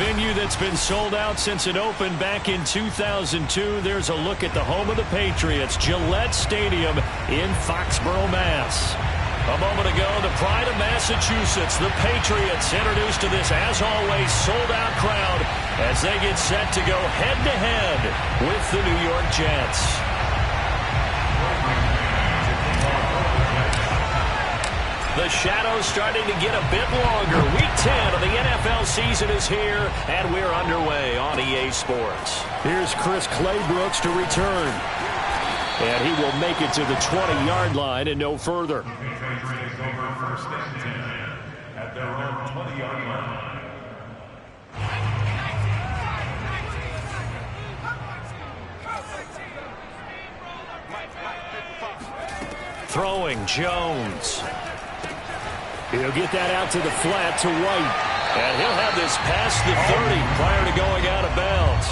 venue that's been sold out since it opened back in 2002. There's a look at the home of the Patriots, Gillette Stadium in Foxborough, Mass. A moment ago, the pride of Massachusetts, the Patriots, introduced to this, as always, sold-out crowd as they get set to go head-to-head with the New York Jets. The shadow's starting to get a bit longer. Week 10 of the NFL season is here, and we're underway on EA Sports. Here's Chris Claybrooks to return. And he will make it to the 20-yard line and no further. First and 10 at their own 20-yard line. Throwing Jones. He'll get that out to the flat to White. And he'll have this past the 30 prior to going out of bounds.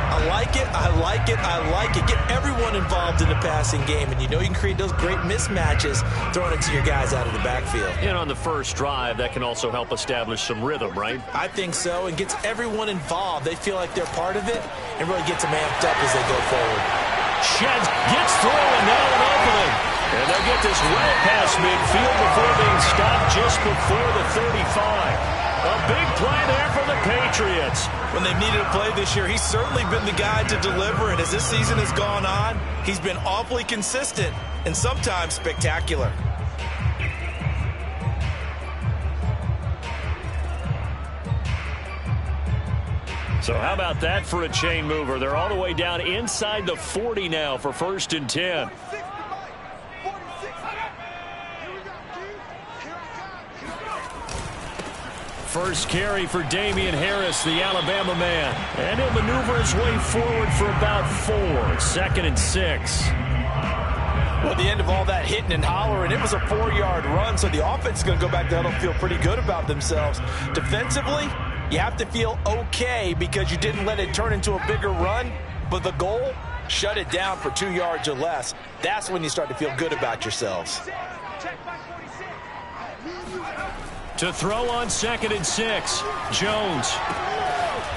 I like it, I like it, I like it. Get everyone involved in the passing game, and you know you can create those great mismatches throwing it to your guys out of the backfield. And on the first drive, that can also help establish some rhythm, right? I think so, and gets everyone involved. They feel like they're part of it and really gets them amped up as they go forward. Sheds, gets through, and now an opening. And they'll get this well past midfield before being stopped just before the 35. A big play there for the Patriots. When they've needed a play this year, he's certainly been the guy to deliver. And as this season has gone on, he's been awfully consistent and sometimes spectacular. So how about that for a chain mover? They're all the way down inside the 40 now for 1st and 10. First carry for Damian Harris, the Alabama man. And he'll maneuver his way forward for about 4. 2nd and 6. Well, at the end of all that hitting and hollering, it was a 4-yard run, so the offense is going to go back there and feel pretty good about themselves. Defensively, you have to feel okay because you didn't let it turn into a bigger run, but the goal, shut it down for 2 yards or less. That's when you start to feel good about yourselves. To throw on 2nd and 6, Jones.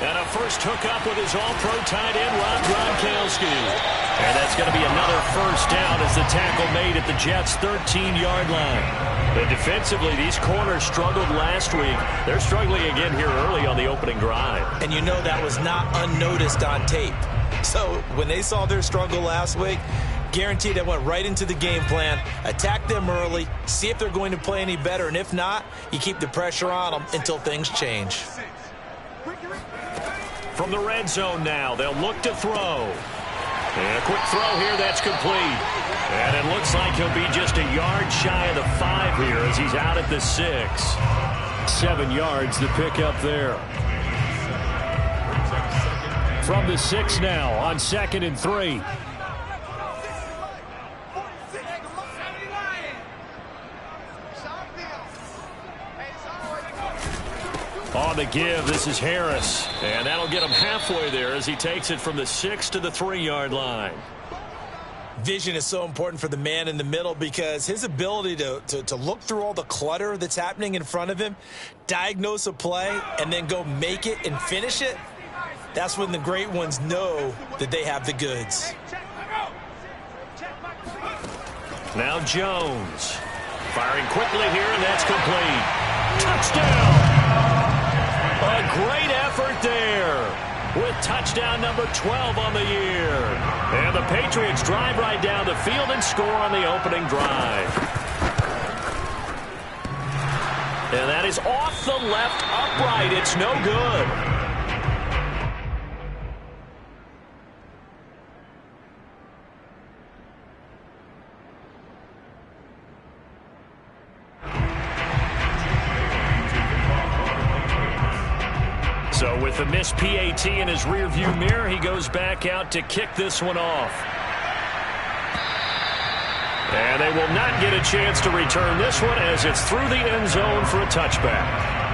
And a first hookup with his all-pro tight end, Rob Gronkowski. And that's going to be another first down as the tackle made at the Jets' 13-yard line. But defensively, these corners struggled last week. They're struggling again here early on the opening drive. And you know that was not unnoticed on tape. So when they saw their struggle last week, guaranteed that went right into the game plan. Attack them early, see if they're going to play any better, and if not, you keep the pressure on them until things change. From the red zone now, they'll look to throw. And a quick throw here, that's complete. And it looks like he'll be just a yard shy of the 5 here as he's out at the 6. 7 yards to pick up there. From the 6 now on 2nd and 3. On the give, this is Harris. And that'll get him halfway there as he takes it from the 6 to the 3-yard line. Vision is so important for the man in the middle because his ability to look through all the clutter that's happening in front of him, diagnose a play, and then go make it and finish it, that's when the great ones know that they have the goods. Now Jones. Firing quickly here, and that's complete. Touchdown! A great effort there with touchdown number 12 on the year. And the Patriots drive right down the field and score on the opening drive. And that is off the left upright. It's no good. So with the missed PAT in his rearview mirror, he goes back out to kick this one off. And they will not get a chance to return this one as it's through the end zone for a touchback.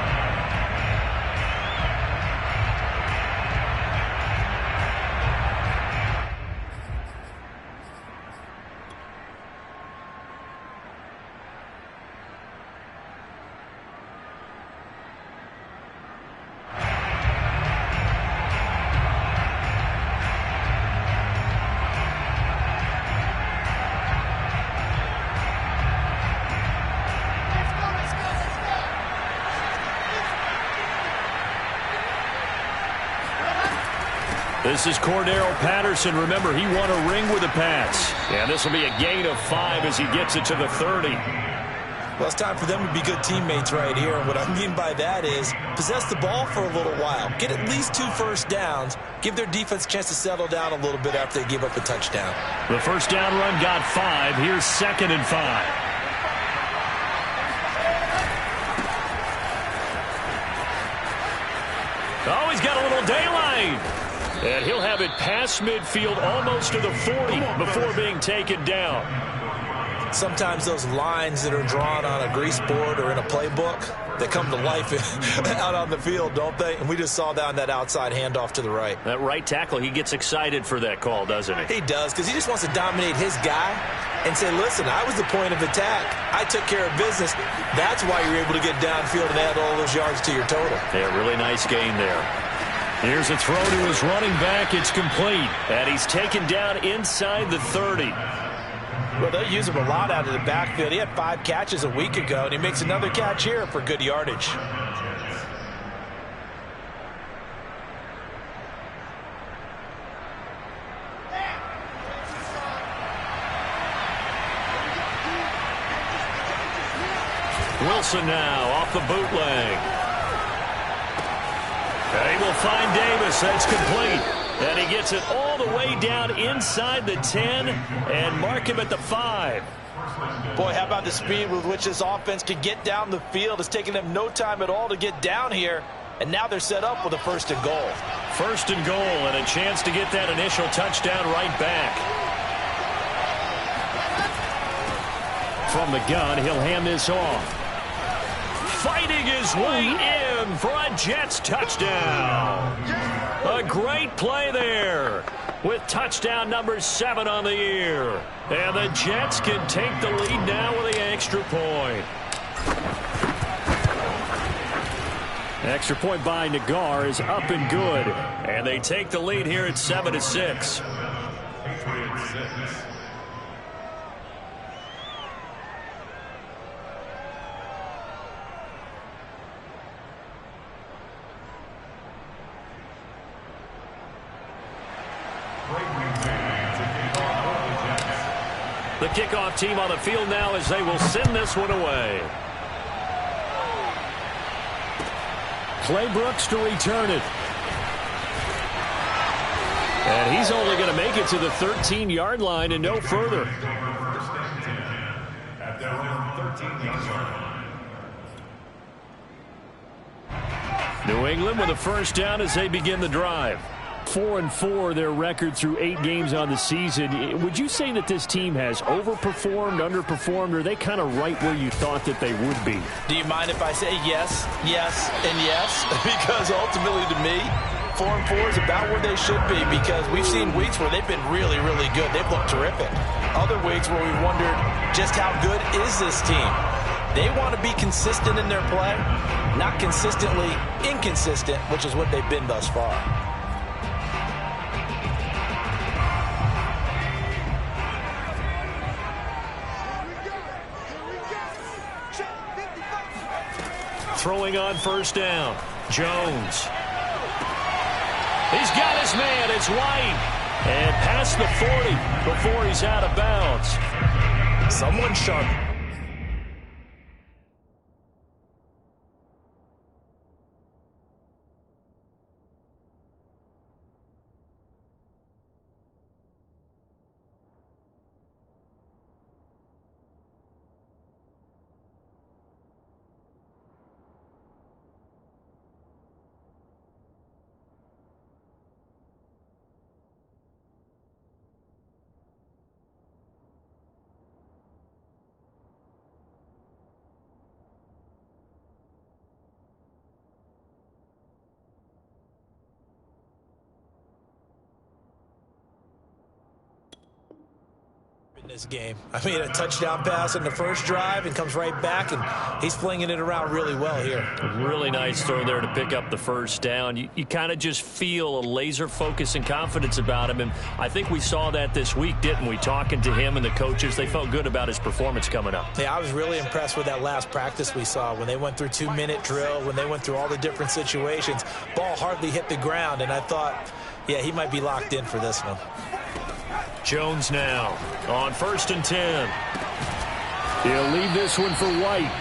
This is Cordero Patterson. Remember, he won a ring with the Pats. And this will be a gain of 5 as he gets it to the 30. Well, it's time for them to be good teammates right here. And what I mean by that is possess the ball for a little while. Get at least 2 first downs. Give their defense a chance to settle down a little bit after they give up a touchdown. The first down run got 5. Here's 2nd and 5. Oh, he's got a little daylight. And he'll have it past midfield almost to the 40 before being taken down. Sometimes those lines that are drawn on a grease board or in a playbook, they come to life out on the field, don't they? And we just saw down that outside handoff to the right. That right tackle, he gets excited for that call, doesn't he? He does, because he just wants to dominate his guy and say, listen, I was the point of attack. I took care of business. That's why you're able to get downfield and add all those yards to your total. Yeah, really nice gain there. Here's a throw to his running back. It's complete. And he's taken down inside the 30. Well, they'll use him a lot out of the backfield. He had 5 catches a week ago, and he makes another catch here for good yardage. Wilson now off the bootleg. They will find Davis. That's complete. And he gets it all the way down inside the 10 and mark him at the 5. Boy, how about the speed with which this offense can get down the field? It's taken them no time at all to get down here. And now they're set up with a 1st and goal. 1st and goal and a chance to get that initial touchdown right back. From the gun, he'll hand this off. Fighting his way in for a Jets touchdown. A great play there with touchdown number 7 on the year. And the Jets can take the lead now with the extra point. Extra point by Nagar is up and good. And they take the lead here at 7-6. The kickoff team on the field now as they will send this one away. Clay Brooks to return it. And he's only going to make it to the 13-yard line and no further. At their own 13-yard line. New England with a first down as they begin the drive. 4-4 their record through 8 games on the season. Would you say that this team has overperformed, underperformed, or are they kind of right where you thought that they would be? Do you mind if I say yes, yes, and yes? Because ultimately to me, 4-4 is about where they should be, because we've seen weeks where they've been really, really good. They've looked terrific. Other weeks where we've wondered just how good is this team. They want to be consistent in their play, not consistently inconsistent, which is what they've been thus far. Throwing on first down. Jones. He's got his man. It's White. And past the 40 before he's out of bounds. Someone sharp. This game. I mean, a touchdown pass in the first drive and comes right back, and he's flinging it around really well here. Really nice throw there to pick up the first down. You kind of just feel a laser focus and confidence about him, and I think we saw that this week, didn't we? Talking to him and the coaches, they felt good about his performance coming up. Yeah, I was really impressed with that last practice we saw when they went through 2-minute drill, when they went through all the different situations. Ball hardly hit the ground, and I thought, Yeah, he might be locked in for this one. Jones now on 1st and 10. He'll leave this one for White.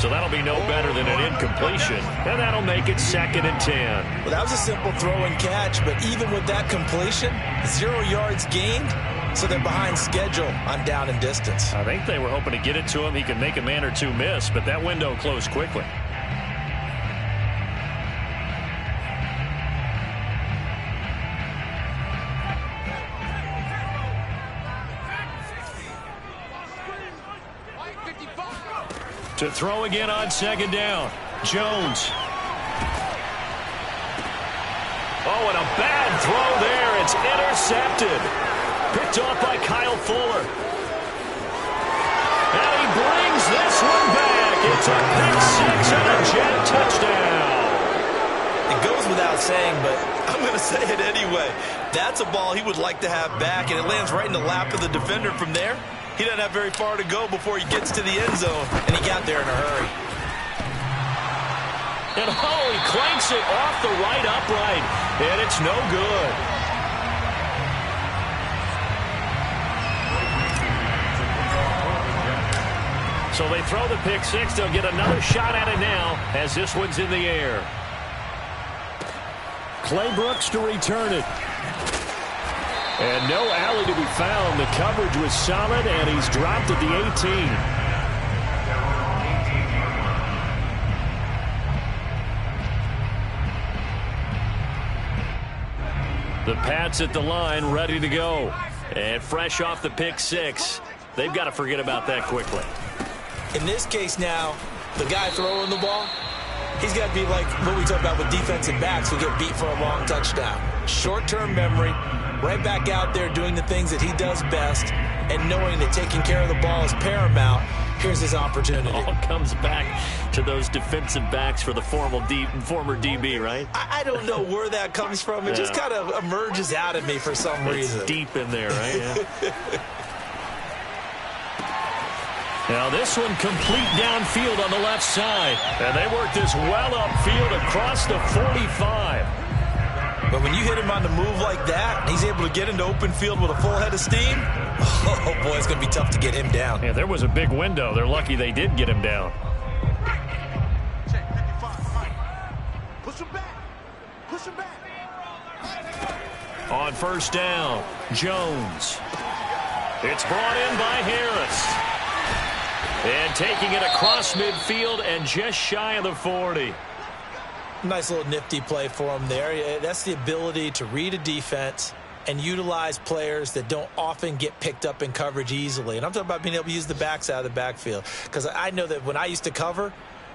So that'll be no better than an incompletion, and that'll make it 2nd and 10. Well, that was a simple throw and catch, but even with that completion, 0 yards gained, so they're behind schedule on down and distance. I think they were hoping to get it to him. He could make a man or two miss, but that window closed quickly. To throw again on 2nd down. Jones. Oh, and a bad throw there. It's intercepted. Picked off by Kyle Fuller. And he brings this one back. It's a pick 6 and a Jet touchdown. It goes without saying, but I'm going to say it anyway. That's a ball he would like to have back, and it lands right in the lap of the defender from there. He doesn't have very far to go before he gets to the end zone, and he got there in a hurry. And he clanks it off the right upright, and it's no good. So they throw the pick 6. They'll get another shot at it now as this one's in the air. Clay Brooks to return it. And no alley to be found. The coverage was solid, and he's dropped at the 18. The Pats at the line, ready to go. And fresh off the pick 6. They've got to forget about that quickly. In this case now, the guy throwing the ball, he's got to be like what we talk about with defensive backs who get beat for a long touchdown. Short-term memory. Right back out there doing the things that he does best and knowing that taking care of the ball is paramount. Here's his opportunity. All comes back to those defensive backs for the former DB, right? I don't know where that comes from. It just kind of emerges out of me for some reason. It's deep in there, right? Yeah. Now this one complete downfield on the left side. And they work this well upfield across the 45. But when you hit him on the move like that, and he's able to get into open field with a full head of steam, oh, boy, it's going to be tough to get him down. Yeah, there was a big window. They're lucky they did get him down. Push him back. Push him back. On 1st down, Jones. It's brought in by Harris. And taking it across midfield and just shy of the 40. Nice little nifty play for him there. That's the ability to read a defense and utilize players that don't often get picked up in coverage easily. And I'm talking about being able to use the backs out of the backfield. Because I know that when I used to cover,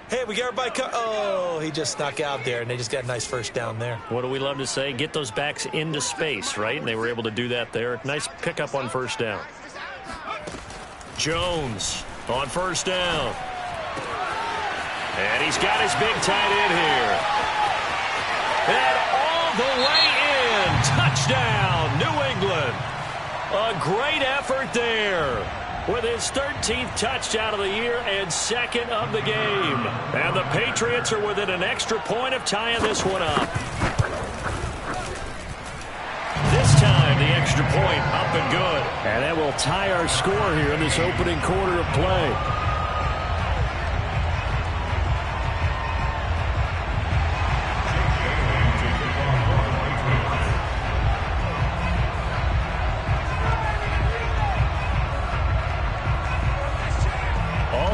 hey, we got everybody oh, he just snuck out there, and they just got a nice 1st down there. What do we love to say? Get those backs into space, right? And they were able to do that there. Nice pickup on 1st down. Jones on 1st down. And he's got his big tight end here. And all the way in. Touchdown, New England. A great effort there with his 13th touchdown of the year and 2nd of the game. And the Patriots are within an extra point of tying this one up. This time, the extra point up and good. And that will tie our score here in this opening quarter of play.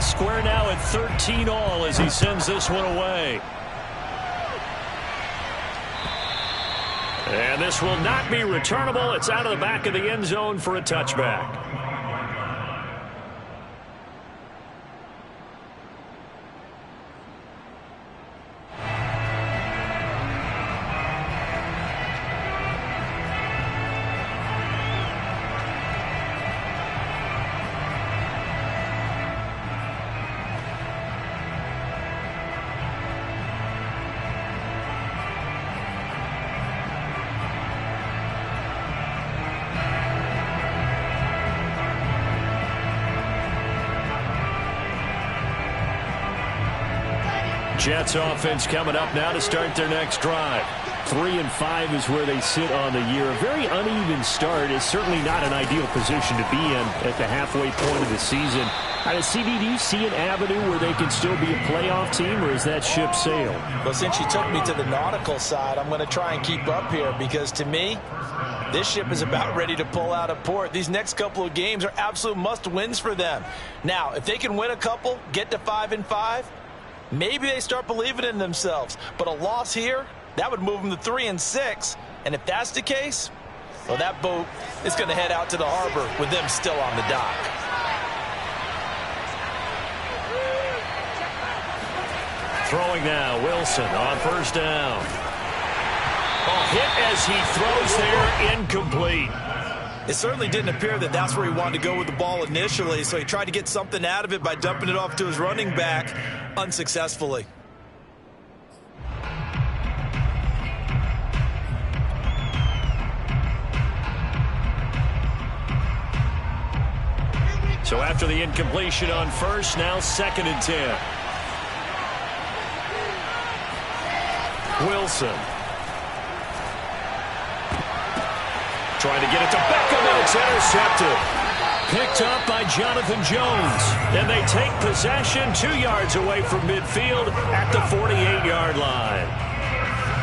Square now at 13 all as he sends this one away. And this will not be returnable. It's out of the back of the end zone for a touchback. Jets offense coming up now to start their next drive. 3-5 is where they sit on the year. A very uneven start is certainly not an ideal position to be in at the halfway point of the season. CD, do you see an avenue where they can still be a playoff team, or is that ship sailed? Well, since you took me to the nautical side, I'm going to try and keep up here because, to me, this ship is about ready to pull out of port. These next couple of games are absolute must-wins for them. Now, if they can win a couple, get to 5-5, maybe they start believing in themselves. But a loss here, that would move them to 3-6. And if that's the case, well, that boat is going to head out to the harbor with them still on the dock. Throwing now, Wilson on first down. Hit as he throws there, incomplete. It certainly didn't appear that that's where he wanted to go with the ball initially, so he tried to get something out of it by dumping it off to his running back unsuccessfully. So after the incompletion on first, now 2nd and 10. Wilson. Trying to get it to Beckham, and it's intercepted. Picked up by Jonathan Jones. And they take possession 2 yards away from midfield at the 48-yard line.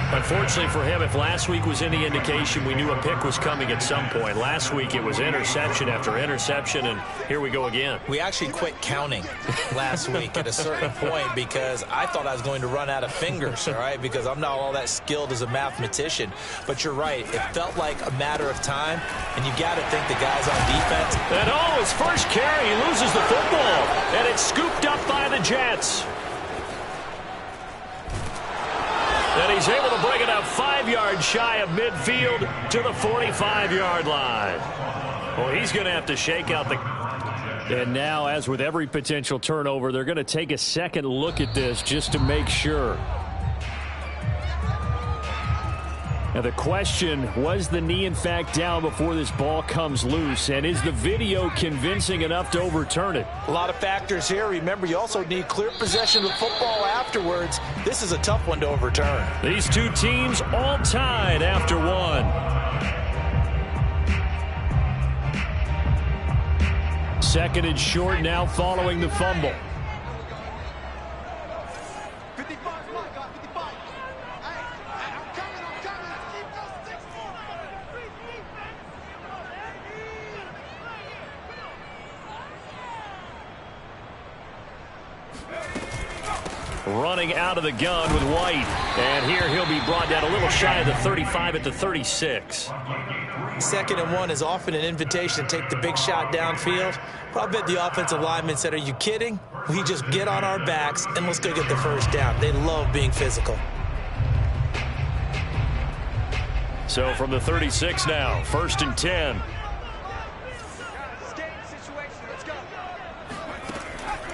Unfortunately for him, if last week was any indication, we knew a pick was coming at some point. Last week it was interception after interception, and here we go again. We actually quit counting last week at a certain point because I thought I was going to run out of fingers, all right, because I'm not all that skilled as a mathematician. But you're right. It felt like a matter of time, and you got to think the guys on defense. And his first carry, he loses the football, and it's scooped up by the Jets. And he's able to bring it up 5 yards shy of midfield to the 45-yard line. Well, he's going to have to shake out the... And now, as with every potential turnover, they're going to take a second look at this just to make sure. Now, the question, was the knee in fact down before this ball comes loose? And is the video convincing enough to overturn it? A lot of factors here. Remember, you also need clear possession of the football afterwards. This is a tough one to overturn. These two teams all tied after one. Second and short now following the fumble. 55, 55. Hey, I'm coming. Keep those sticks Running out of the gun with White. And here he'll be brought down a little shy of the 35 at the 36. 2nd and 1 is often an invitation to take the big shot downfield. But I bet the offensive linemen said, are you kidding? We just get on our backs and let's go get the first down. They love being physical. So from the 36 now, 1st and 10.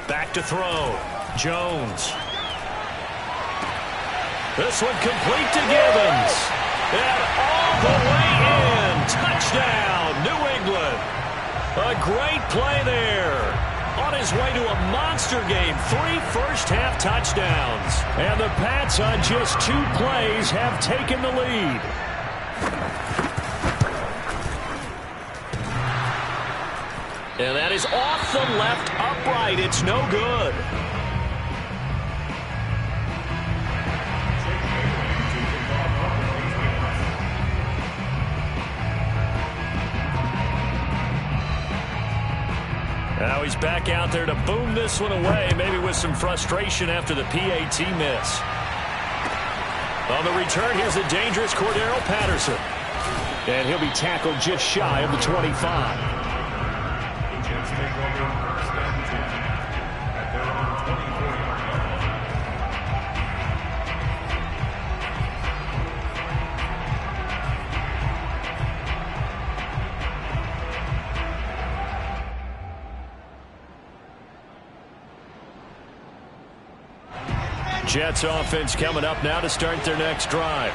Back to throw. Jones. This one complete to Gibbons. And all the way in. Touchdown, New England. A great play there. On his way to a monster game. 3 first-half touchdowns. And the Pats on just 2 plays have taken the lead. And that is off the left upright. It's no good. Now he's back out there to boom this one away, maybe with some frustration after the PAT miss. On the return, here's the dangerous Cordero Patterson. And he'll be tackled just shy of the 25. Jets take over 1st and 10 at their own 24-yard line. Jets offense coming up now to start their next drive.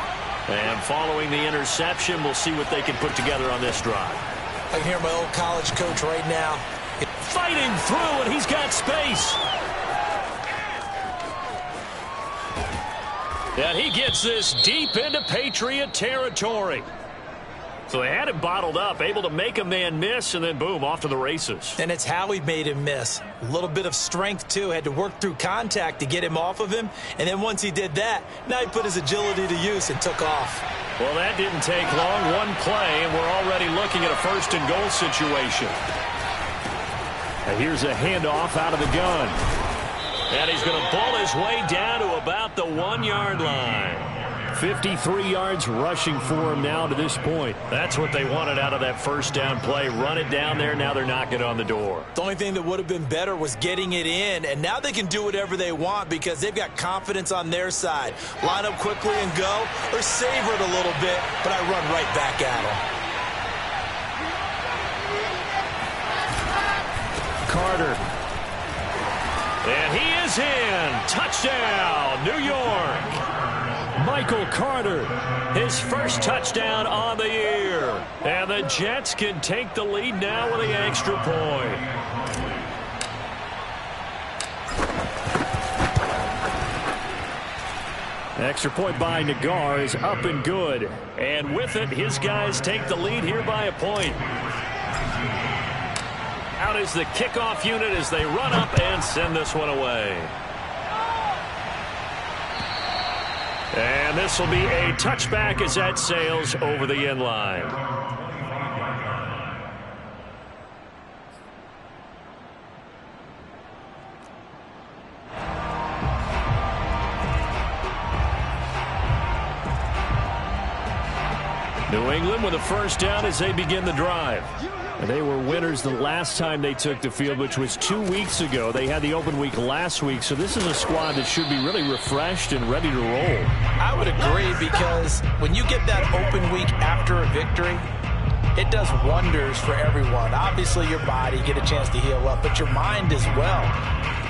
And following the interception, we'll see what they can put together on this drive. I can hear my old college coach right now. Fighting through, and he's got space. And he gets this deep into Patriot territory. So they had him bottled up, able to make a man miss, and then boom, off to the races. And it's how he made him miss. A little bit of strength, too. Had to work through contact to get him off of him. And then once he did that, now he put his agility to use and took off. Well, that didn't take long. One play, and we're already looking at a first-and-goal situation. And here's a handoff out of the gun. And he's going to bull his way down to about the 1-yard line. 53 yards rushing for him now to this point. That's what they wanted out of that first down play. Run it down there. Now they're knocking on the door. The only thing that would have been better was getting it in, and now they can do whatever they want because they've got confidence on their side. Line up quickly and go, or savor it a little bit, but I run right back at them. Carter. And he is in. Touchdown, New York. Michael Carter, his first touchdown on the year. And the Jets can take the lead now with the extra point. Extra point by Nagar is up and good. And with it, his guys take the lead here by a point. Out is the kickoff unit as they run up and send this one away. And this will be a touchback as that sails over the end line. New England with a first down as they begin the drive. And they were winners the last time they took the field, which was 2 weeks ago. They had the open week last week, so this is a squad that should be really refreshed and ready to roll. I would agree because when you get that open week after a victory, it does wonders for everyone. Obviously, your body, get a chance to heal up, but your mind as well.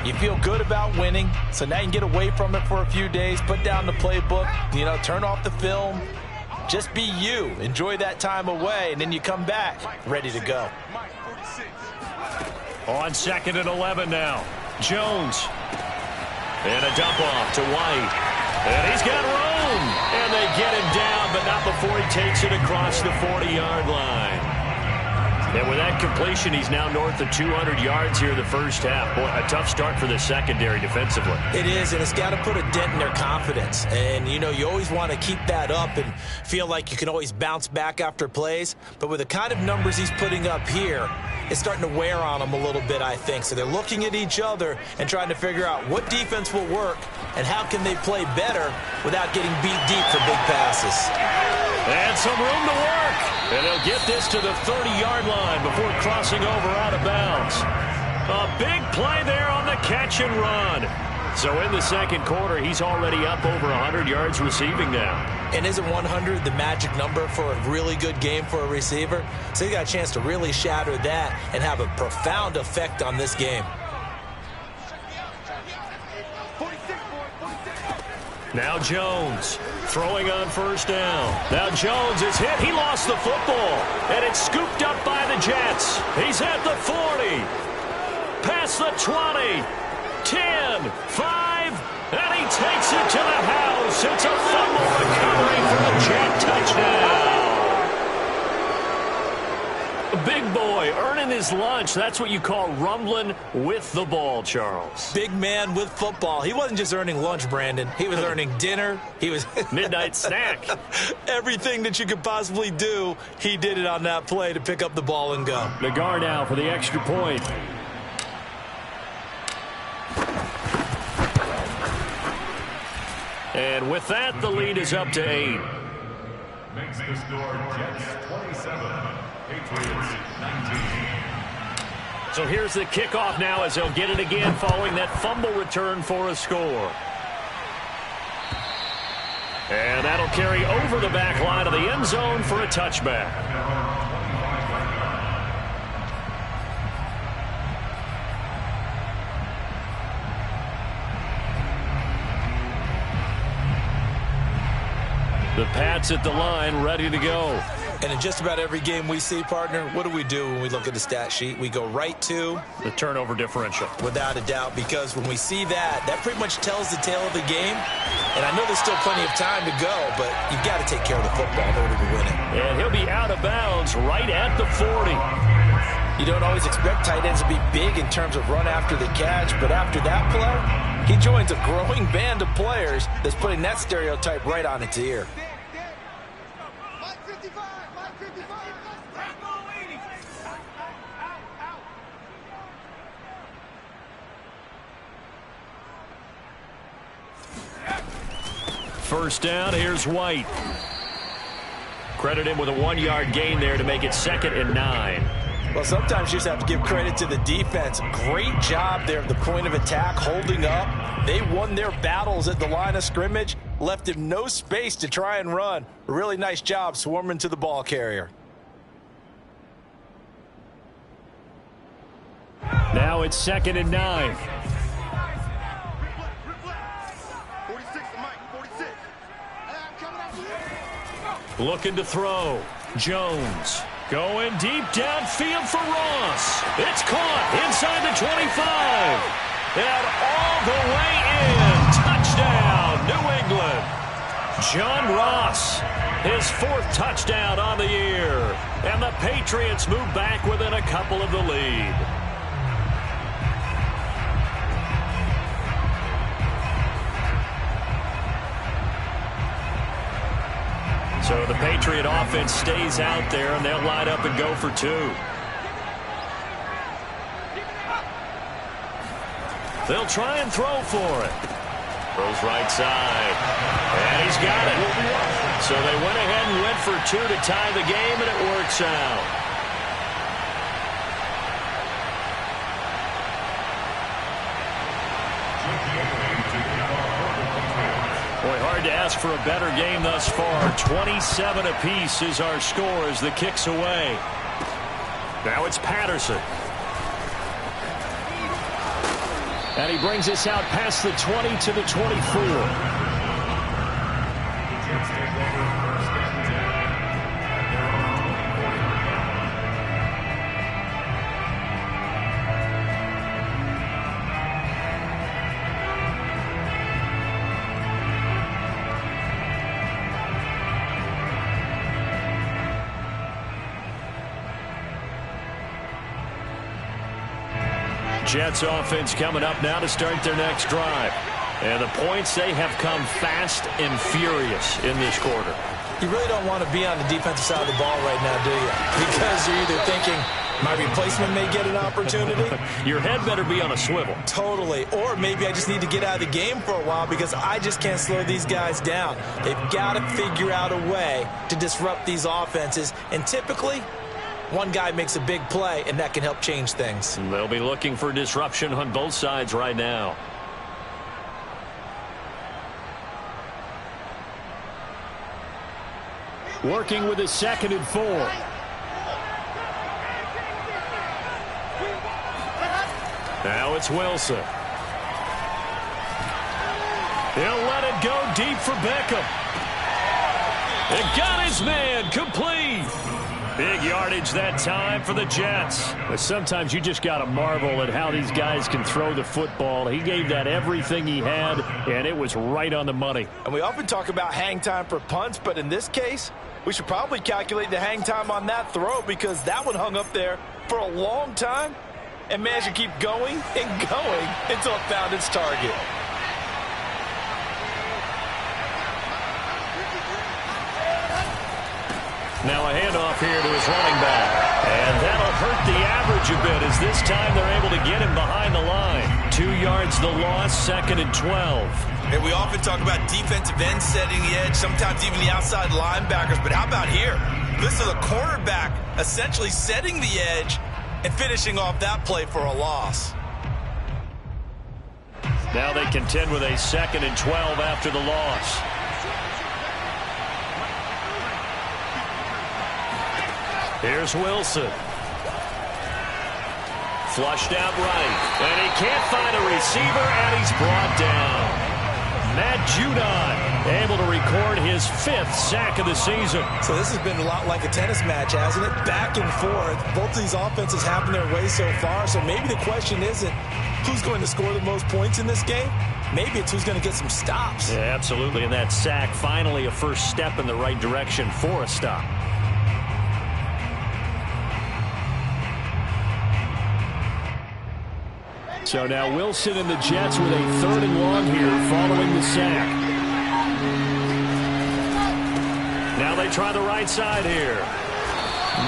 You feel good about winning, so now you can get away from it for a few days, put down the playbook, turn off the film. Just be you. Enjoy that time away, and then you come back ready to go. On 2nd and 11 now. Jones. And a dump off to White. And he's got room. And they get him down, but not before he takes it across the 40-yard line. And with that completion, he's now north of 200 yards here in the first half. Boy, a tough start for the secondary defensively. It is, and it's got to put a dent in their confidence. And, you always want to keep that up and feel like you can always bounce back after plays. But with the kind of numbers he's putting up here, it's starting to wear on them a little bit, I think. So they're looking at each other and trying to figure out what defense will work and how can they play better without getting beat deep for big passes. And some room to work. And he'll get this to the 30-yard line before crossing over out of bounds. A big play there on the catch and run. So in the second quarter, he's already up over 100 yards receiving now. And isn't 100 the magic number for a really good game for a receiver? So he got a chance to really shatter that and have a profound effect on this game. Now Jones throwing on first down. Now Jones is hit. He lost the football. And it's scooped up by the Jets. He's at the 40. Past the 20. 10. 5. And he takes it to the house. It's a fumble recovery for a Jet touchdown. Big boy earning his lunch. That's what you call rumbling with the ball, Charles. Big man with football. He wasn't just earning lunch, Brandon. He was earning dinner. He was midnight snack. Everything that you could possibly do, he did it on that play to pick up the ball and go. Nagar now for the extra point. And with that, the lead is up to 8. Makes the score Jets 27, Patriots 19. So here's the kickoff now as they'll get it again following that fumble return for a score. And that'll carry over the back line of the end zone for a touchback. The Pats at the line, ready to go. And in just about every game we see, partner, what do we do when we look at the stat sheet? We go right to the turnover differential. Without a doubt, because when we see that, that pretty much tells the tale of the game. And I know there's still plenty of time to go, but you've got to take care of the football in order to win it. And he'll be out of bounds right at the 40. You don't always expect tight ends to be big in terms of run after the catch, but after that play, he joins a growing band of players that's putting that stereotype right on its ear. First down, here's White. Credit him with a 1-yard gain there to make it 2nd and 9. Well, sometimes you just have to give credit to the defense. Great job there at the point of attack, holding up. They won their battles at the line of scrimmage, left him no space to try and run. A really nice job swarming to the ball carrier. Now it's 2nd and 9. Looking to throw. Jones going deep downfield for Ross. It's caught inside the 25. And all the way in. Touchdown, New England. John Ross, his 4th touchdown on the year. And the Patriots move back within a couple of the lead. So the Patriot offense stays out there, and they'll line up and go for 2. They'll try and throw for it. Throws right side. And he's got it. So they went ahead and went for 2 to tie the game, and it works out. Boy, hard to ask for a better game thus far. 27 apiece is our score as the kick's away. Now it's Patterson. And he brings us out past the 20 to the 24. Jets offense coming up now to start their next drive. And the points, they have come fast and furious in this quarter. You really don't want to be on the defensive side of the ball right now, do you? Because you're either thinking, my replacement may get an opportunity. Your head better be on a swivel. Totally. Or maybe I just need to get out of the game for a while because I just can't slow these guys down. They've got to figure out a way to disrupt these offenses. And typically, one guy makes a big play, and that can help change things. They'll be looking for disruption on both sides right now. Working with his 2nd and 4. Now it's Wilson. He'll let it go deep for Beckham. And got his man complete. Big yardage that time for the Jets. But sometimes you just got to marvel at how these guys can throw the football. He gave that everything he had, and it was right on the money. And we often talk about hang time for punts, but in this case, we should probably calculate the hang time on that throw because that one hung up there for a long time and managed to keep going and going until it found its target. Now a handoff here to his running back. And that'll hurt the average a bit as this time they're able to get him behind the line. 2 yards the loss, 2nd and 12. And we often talk about defensive ends setting the edge, sometimes even the outside linebackers. But how about here? This is a cornerback essentially setting the edge and finishing off that play for a loss. Now they contend with a 2nd and 12 after the loss. Here's Wilson. Flushed out right. And he can't find a receiver, and he's brought down. Matt Judon able to record his 5th sack of the season. So this has been a lot like a tennis match, hasn't it? Back and forth. Both of these offenses having their way so far. So maybe the question isn't who's going to score the most points in this game. Maybe it's who's going to get some stops. Yeah, absolutely. And that sack, finally a first step in the right direction for a stop. So now Wilson and the Jets with a 3rd and long here following the sack. Now they try the right side here.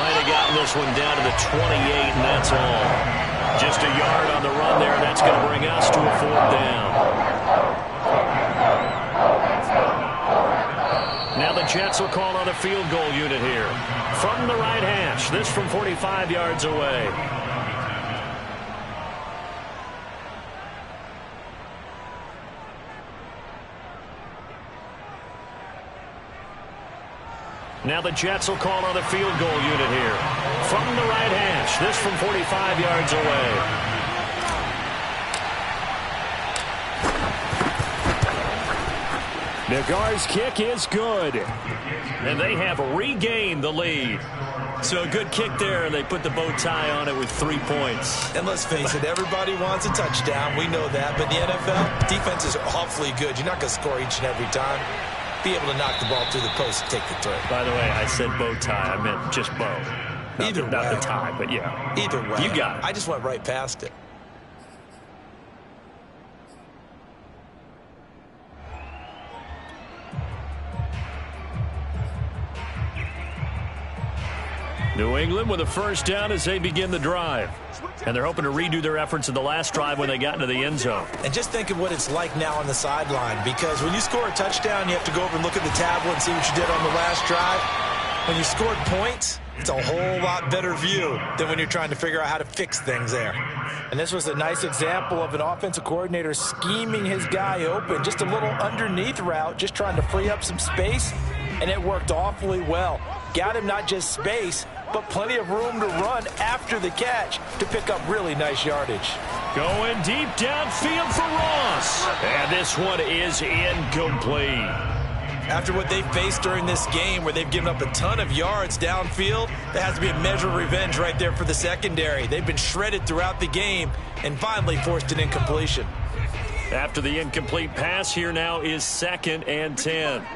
Might have gotten this one down to the 28, and that's all. Just a yard on the run there, and that's going to bring us to a 4th down. Now the Jets will call on a field goal unit here. From the right hash, this from 45 yards away. Now the Jets will call on a field goal unit here. From the right hash, this from 45 yards away. Nagar's kick is good. And they have regained the lead. So a good kick there, and they put the bow tie on it with 3 points. And let's face it, everybody wants a touchdown. We know that. But in the NFL, defenses are awfully good. You're not going to score each and every time. Be able to knock the ball through the post and take the throw. By the way, I said bow tie. I meant just bow. Not the tie, but yeah. Either way. You got it. I just went right past it. New England with a first down as they begin the drive. And they're hoping to redo their efforts in the last drive when they got into the end zone. And just think of what it's like now on the sideline, because when you score a touchdown, you have to go over and look at the tablet and see what you did on the last drive. When you scored points, it's a whole lot better view than when you're trying to figure out how to fix things there. And this was a nice example of an offensive coordinator scheming his guy open. Just a little underneath route, just trying to free up some space, and it worked awfully well. Got him not just space, but plenty of room to run after the catch to pick up really nice yardage. Going deep downfield for Ross. And this one is incomplete. After what they faced during this game where they've given up a ton of yards downfield, there has to be a measure of revenge right there for the secondary. They've been shredded throughout the game and finally forced an incompletion. After the incomplete pass, here now is 2nd and 10.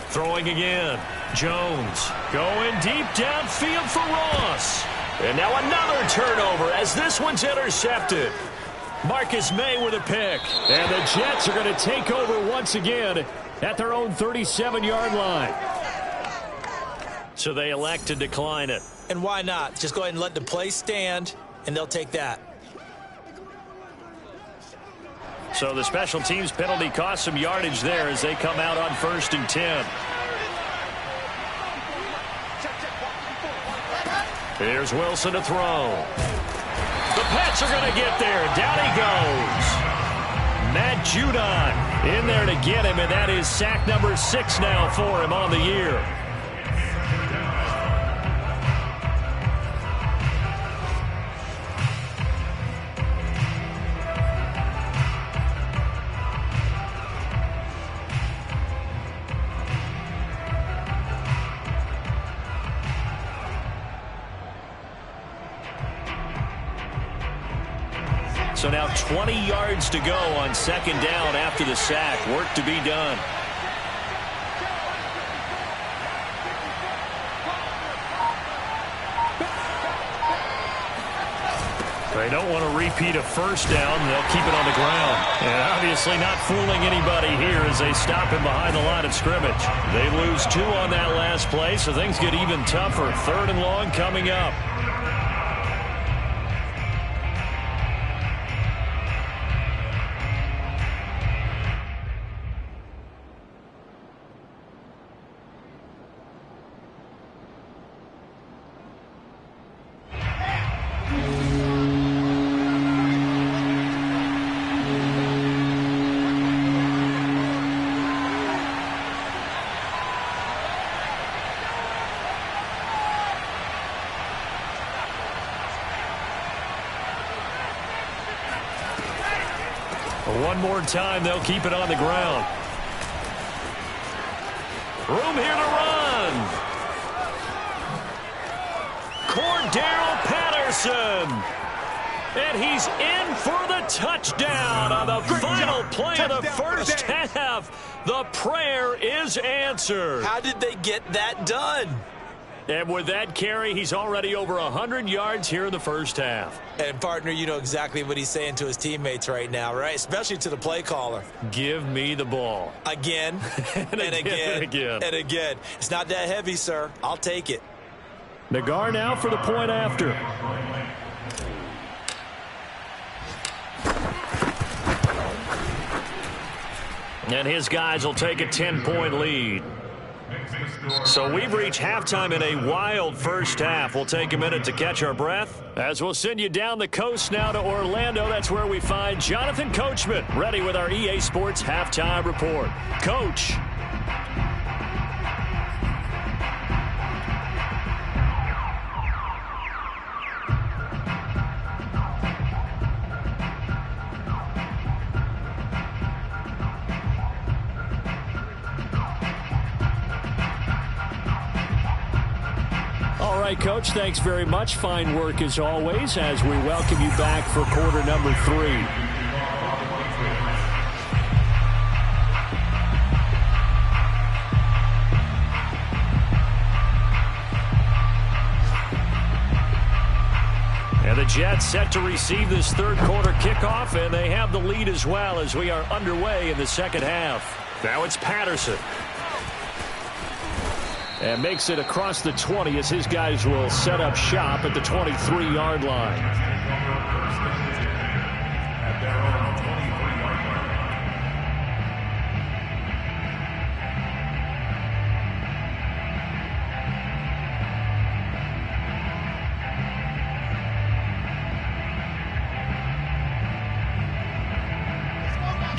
Throwing again. Jones going deep downfield for Ross. And now another turnover as this one's intercepted. Marcus May with a pick. And the Jets are going to take over once again at their own 37-yard line. So they elect to decline it. And why not? Just go ahead and let the play stand, and they'll take that. So the special teams penalty cost some yardage there as they come out on 1st and 10. Here's Wilson to throw. The Pats are going to get there. Down he goes. Matt Judon in there to get him, and that is sack number 6 now for him on the year. So now 20 yards to go on 2nd down after the sack. Work to be done. They don't want to repeat a first down. They'll keep it on the ground. And obviously not fooling anybody here as they stop him behind the line of scrimmage. They lose 2 on that last play, so things get even tougher. 3rd and long coming up. One more time, they'll keep it on the ground. Room here to run. Cordell Patterson. And he's in for the touchdown on the final play of the first half. The prayer is answered. How did they get that done? And with that carry, he's already over 100 yards here in the first half. And, partner, you know exactly what he's saying to his teammates right now, right? Especially to the play caller. Give me the ball. Again, and again. It's not that heavy, sir. I'll take it. Nagar now for the point after. And his guys will take a 10-point lead. So we've reached halftime in a wild first half. We'll take a minute to catch our breath as we'll send you down the coast now to Orlando. That's where we find Jonathan Coachman ready with our EA Sports halftime report. Coach. All right, Coach, thanks very much. Fine work as always as we welcome you back for quarter number 3. And the Jets set to receive this third quarter kickoff, and they have the lead as well as we are underway in the second half. Now it's Patterson. And makes it across the 20 as his guys will set up shop at the 23-yard line.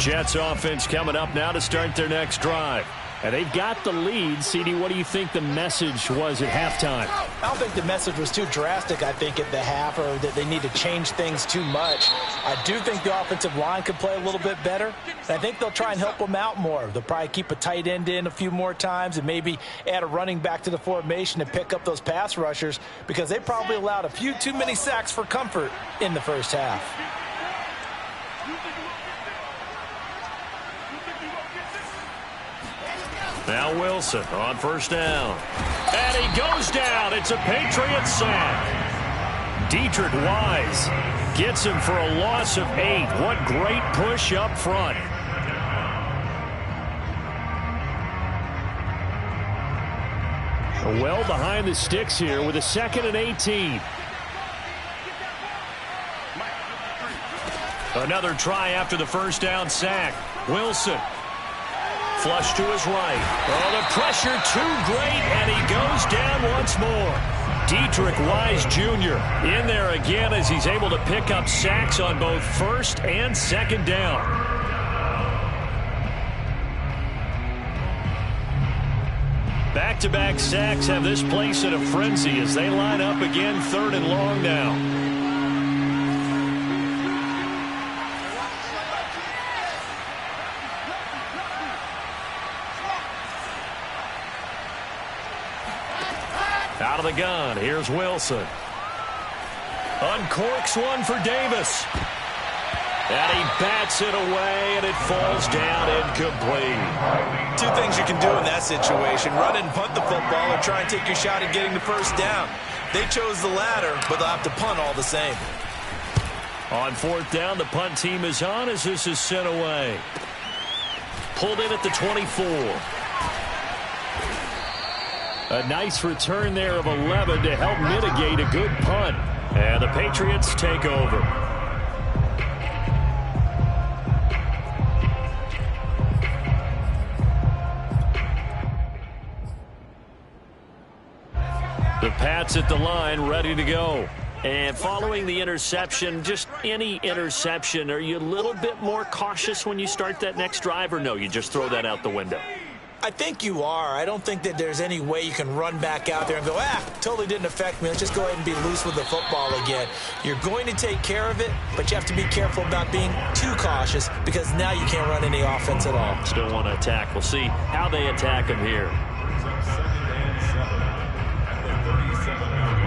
Jets offense coming up now to start their next drive. And they've got the lead. CD, what do you think the message was at halftime? I don't think the message was too drastic, I think, at the half, or that they need to change things too much. I do think the offensive line could play a little bit better. And I think they'll try and help them out more. They'll probably keep a tight end in a few more times and maybe add a running back to the formation and pick up those pass rushers because they probably allowed a few too many sacks for comfort in the first half. Now Wilson on first down. And he goes down. It's a Patriots sack. Dietrich Wise gets him for a loss of 8. What great push up front. Well behind the sticks here with a 2nd and 18. Another try after the first down sack. Wilson. Flush to his right. Oh, the pressure too great, and he goes down once more. Dietrich Wise Jr. in there again as he's able to pick up sacks on both first and second down. Back-to-back sacks have this place in a frenzy as they line up again 3rd and long now. Out of the gun, here's Wilson. Uncorks one for Davis. And he bats it away, and it falls down incomplete. 2 things you can do in that situation. Run and punt the football or try and take your shot at getting the first down. They chose the latter, but they'll have to punt all the same. On 4th down, the punt team is on as this is sent away. Pulled in at the 24. A nice return there of 11 to help mitigate a good punt. And the Patriots take over. The Pats at the line, ready to go. And following the interception, just any interception, are you a little bit more cautious when you start that next drive, or no, you just throw that out the window? I think you are. I don't think that there's any way you can run back out there and go, totally didn't affect me. Let's just go ahead and be loose with the football again. You're going to take care of it, but you have to be careful about being too cautious because now you can't run any offense at all. Still want to attack. We'll see how they attack him here. Second and 7 at the 37-yard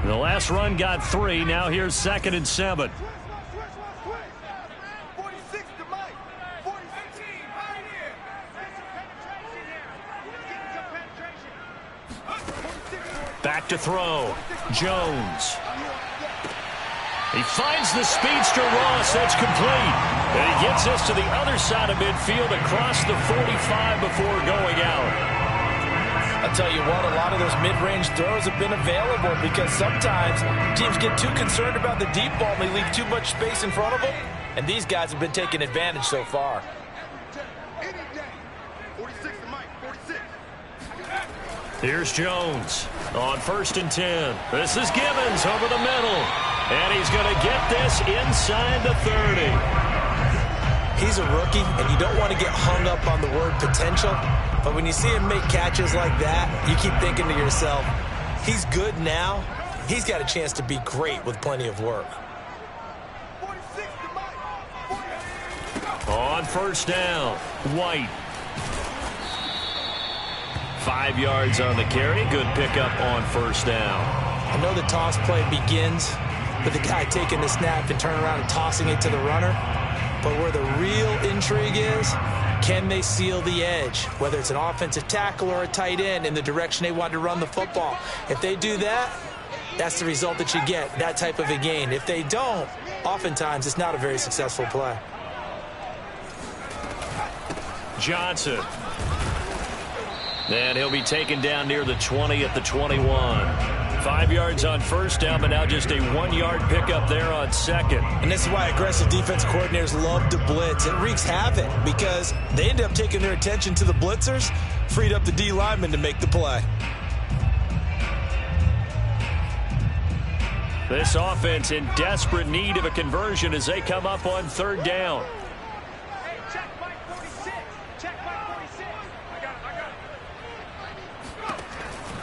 line. The last run got 3. Now here's 2nd and 7. Back to throw. Jones. He finds the speedster Ross. That's complete. And he gets us to the other side of midfield across the 45 before going out. I'll tell you what, a lot of those mid-range throws have been available because sometimes teams get too concerned about the deep ball and they leave too much space in front of them. And these guys have been taking advantage so far. Here's Jones on 1st and 10. This is Gibbons over the middle. And he's going to get this inside the 30. He's a rookie, and you don't want to get hung up on the word potential. But when you see him make catches like that, you keep thinking to yourself, he's good now. He's got a chance to be great with plenty of work. On 1st down, White. 5 yards on the carry. Good pickup on 1st down. I know the toss play begins with the guy taking the snap and turning around and tossing it to the runner. But where the real intrigue is, can they seal the edge? Whether it's an offensive tackle or a tight end in the direction they want to run the football. If they do that, that's the result that you get, that type of a gain. If they don't, oftentimes it's not a very successful play. Johnson. And he'll be taken down near the 20 at the 21. 5 yards on 1st down, but now just a 1-yard pickup there on 2nd. And this is why aggressive defense coordinators love to blitz. It wreaks havoc because they end up taking their attention to the blitzers, freed up the D lineman to make the play. This offense in desperate need of a conversion as they come up on 3rd down.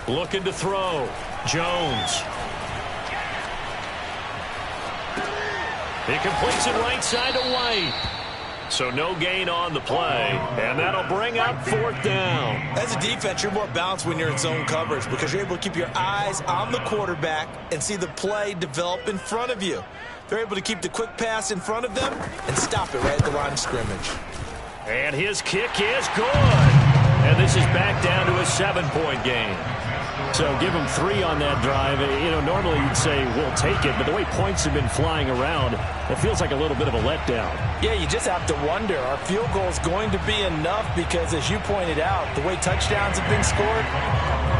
Looking to throw. Jones. He completes it right side to White. So no gain on the play, and that'll bring up 4th down. As a defense, you're more balanced when you're in zone coverage because you're able to keep your eyes on the quarterback and see the play develop in front of you. They're able to keep the quick pass in front of them and stop it right at the line of scrimmage. And his kick is good. And this is back down to a 7-point game. So give them 3 on that drive. You know, normally you'd say we'll take it, but the way points have been flying around, it feels like a little bit of a letdown. Yeah, you just have to wonder, are field goals going to be enough? Because as you pointed out, the way touchdowns have been scored,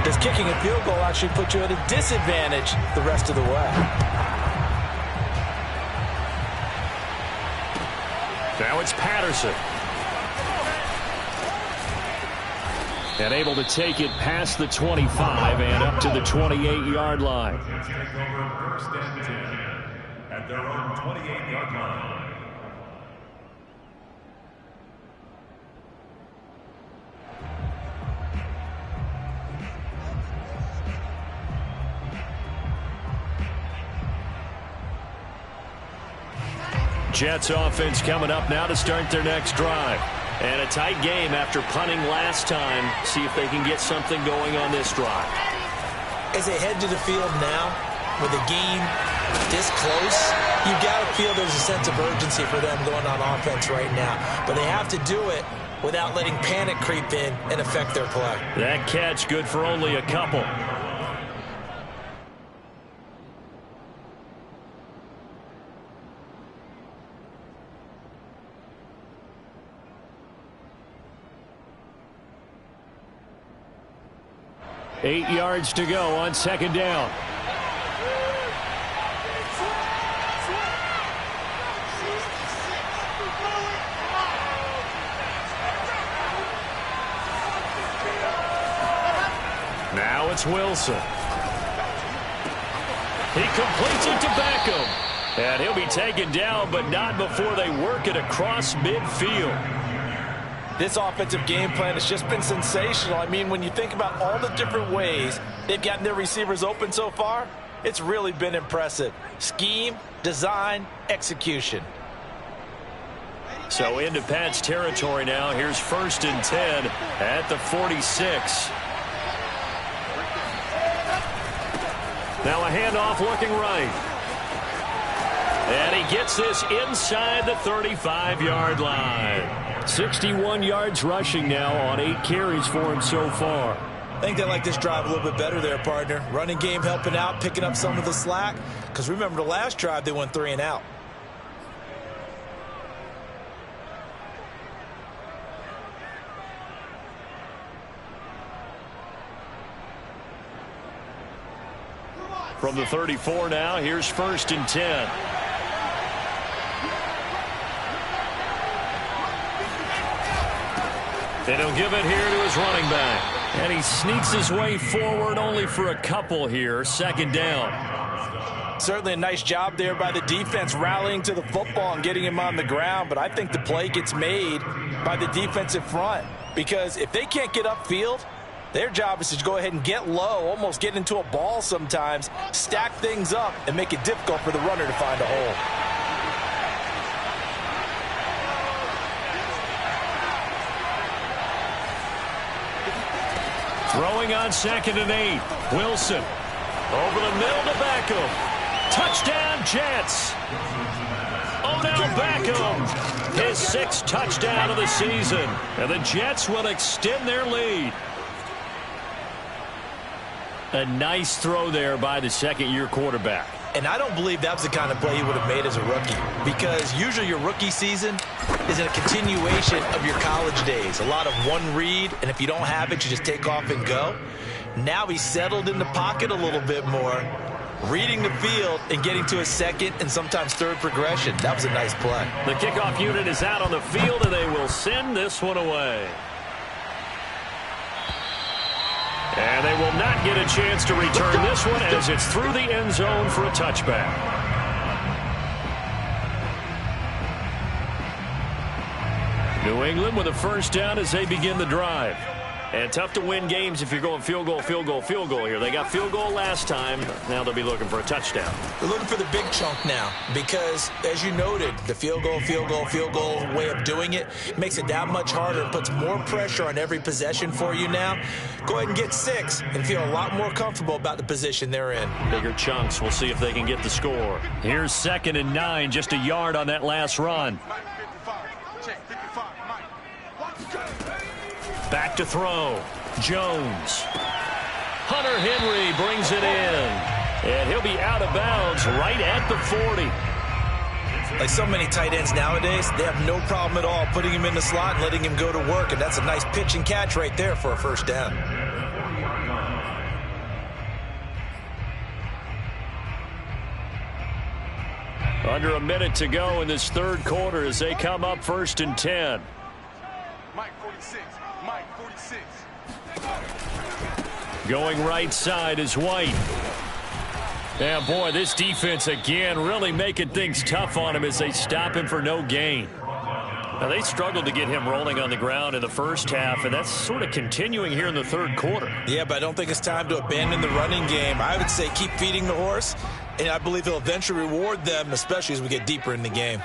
does kicking a field goal actually put you at a disadvantage the rest of the way? Now it's Patterson. And able to take it past the 25 and up to the 28-yard line. Jets take over 1st and 10 at their own 28-yard line. Jets offense coming up now to start their next drive. And a tight game after punting last time. See if they can get something going on this drive. As they head to the field now, with the game this close, you've got to feel there's a sense of urgency for them going on offense right now. But they have to do it without letting panic creep in and affect their play. That catch good for only a couple. Eight yards to go on 2nd down. Now it's Wilson. He completes it to Beckham. And he'll be taken down, but not before they work it across midfield. This offensive game plan has just been sensational. I mean, when you think about all the different ways they've gotten their receivers open so far, it's really been impressive. Scheme, design, execution. So into Pat's territory now. Here's 1st and 10 at the 46. Now a handoff looking right. And he gets this inside the 35-yard line. 61 yards rushing now on 8 carries for him so far. I think they like this drive a little bit better there, partner. Running game helping out, picking up some of the slack. Because remember the last drive, they went 3 and out. From the 34 now, here's 1st and 10. And he'll give it here to his running back. And he sneaks his way forward only for a couple here. 2nd down. Certainly a nice job there by the defense rallying to the football and getting him on the ground. But I think the play gets made by the defensive front. Because if they can't get upfield, their job is to go ahead and get low, almost get into a ball sometimes, stack things up, and make it difficult for the runner to find a hole. Throwing on 2nd and 8. Wilson over the middle to Beckham. Touchdown, Jets. Odell Beckham, his 6th touchdown of the season. And the Jets will extend their lead. A nice throw there by the 2nd-year quarterback. And I don't believe that was the kind of play he would have made as a rookie. Because usually your rookie season is a continuation of your college days. A lot of one read, and if you don't have it, you just take off and go. Now he's settled in the pocket a little bit more, reading the field and getting to a 2nd and sometimes 3rd progression. That was a nice play. The kickoff unit is out on the field, and they will send this one away. And they will not get a chance to return this one as it's through the end zone for a touchback. New England with a 1st down as they begin the drive. And tough to win games if you're going field goal, field goal, field goal here. They got field goal last time. Now they'll be looking for a touchdown. They're looking for the big chunk now because, as you noted, the field goal, field goal, field goal way of doing it makes it that much harder and puts more pressure on every possession for you now. Go ahead and get 6 and feel a lot more comfortable about the position they're in. Bigger chunks. We'll see if they can get the score. Here's 2nd and 9, just a yard on that last run. Back to throw. Jones. Hunter Henry brings it in. And he'll be out of bounds right at the 40. Like so many tight ends nowadays, they have no problem at all putting him in the slot and letting him go to work. And that's a nice pitch and catch right there for a 1st down. Under a minute to go in this 3rd quarter as they come up 1st and 10. Mike 46. Mike 46. Going right side is White. Yeah, boy, this defense again really making things tough on him as they stop him for no gain. Now, they struggled to get him rolling on the ground in the 1st half, and that's sort of continuing here in the 3rd quarter. Yeah, but I don't think it's time to abandon the running game. I would say keep feeding the horse, and I believe he'll eventually reward them, especially as we get deeper in the game.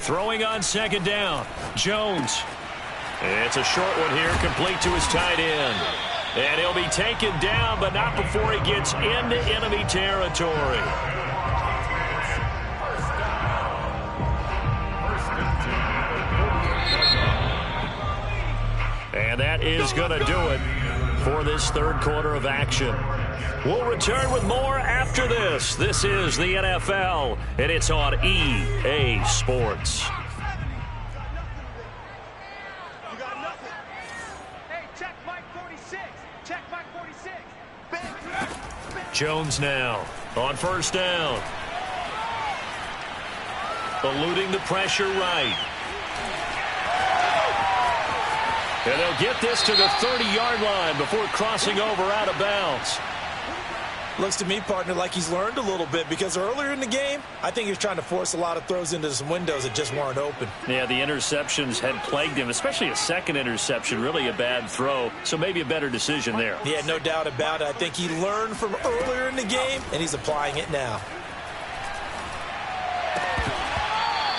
Throwing on 2nd down, Jones. It's a short one here, complete to his tight end. And he'll be taken down, but not before he gets into enemy territory. And that is going to do it for this 3rd quarter of action. We'll return with more after this. This is the NFL, and it's on EA Sports. Jones now on 1st down. Eluding the pressure right. And they'll get this to the 30-yard line before crossing over out of bounds. Looks to me, partner, like he's learned a little bit, because earlier in the game, I think he was trying to force a lot of throws into some windows that just weren't open. Yeah, the interceptions had plagued him, especially a second interception, really a bad throw, so maybe a better decision there. Yeah, no doubt about it. I think he learned from earlier in the game, and he's applying it now.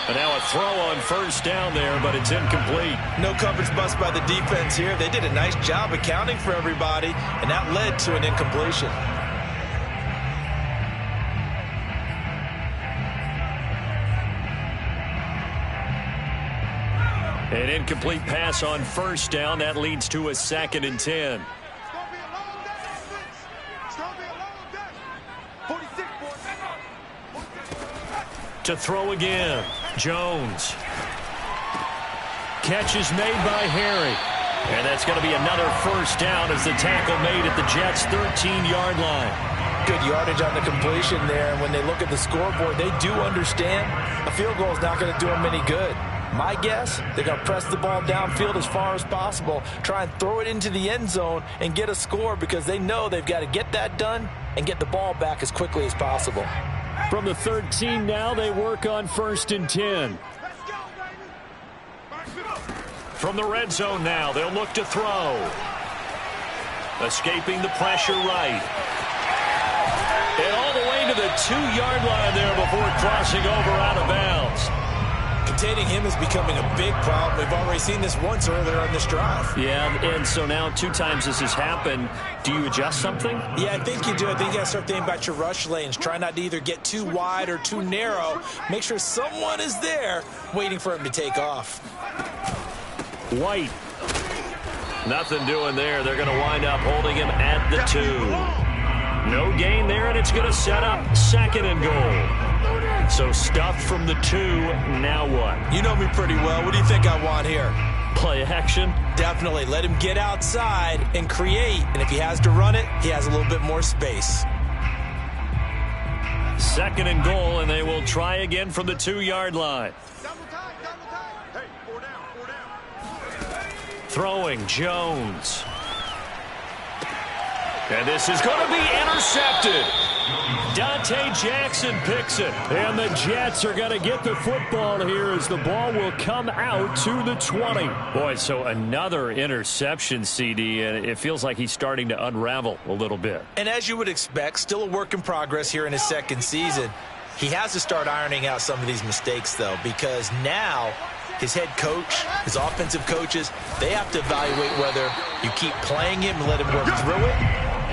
And now a throw on first down there, but it's incomplete. No coverage bust by the defense here. They did a nice job accounting for everybody, and that led to an incompletion. An incomplete pass on first down. That leads to a 2nd and 10. To throw again. Jones. Catch is made by Harry. And that's going to be another first down as the tackle made at the Jets' 13-yard line. Good yardage on the completion there. And when they look at the scoreboard, they do understand a field goal is not going to do them any good. My guess, they're going to press the ball downfield as far as possible, try and throw it into the end zone and get a score, because they know they've got to get that done and get the ball back as quickly as possible. From the 13 now, they work on 1st and 10. From the red zone now, they'll look to throw. Escaping the pressure right. And all the way to the 2-yard line there before crossing over out of bounds. Containing him is becoming a big problem. We've already seen this once earlier on this drive. Yeah, and so now 2 times this has happened. Do you adjust something? Yeah, I think you do. I think you got to start thinking about your rush lanes. Try not to either get too wide or too narrow. Make sure someone is there waiting for him to take off. White. Nothing doing there. They're going to wind up holding him at the 2. No gain there, and it's going to set up 2nd and goal. So stuff from the 2. Now what? You know me pretty well. What do you think I want here? Play action? Definitely. Let him get outside and create. And if he has to run it, he has a little bit more space. 2nd and goal, and they will try again from the 2-yard line. Hey, 4 down. Throwing Jones. And this is going to be intercepted. Dante Jackson picks it. And the Jets are going to get the football here as the ball will come out to the 20. Boy, so another interception, CD, and it feels like he's starting to unravel a little bit. And as you would expect, still a work in progress here in his 2nd season. He has to start ironing out some of these mistakes, though, because now his head coach, his offensive coaches, they have to evaluate whether you keep playing him and let him work through it,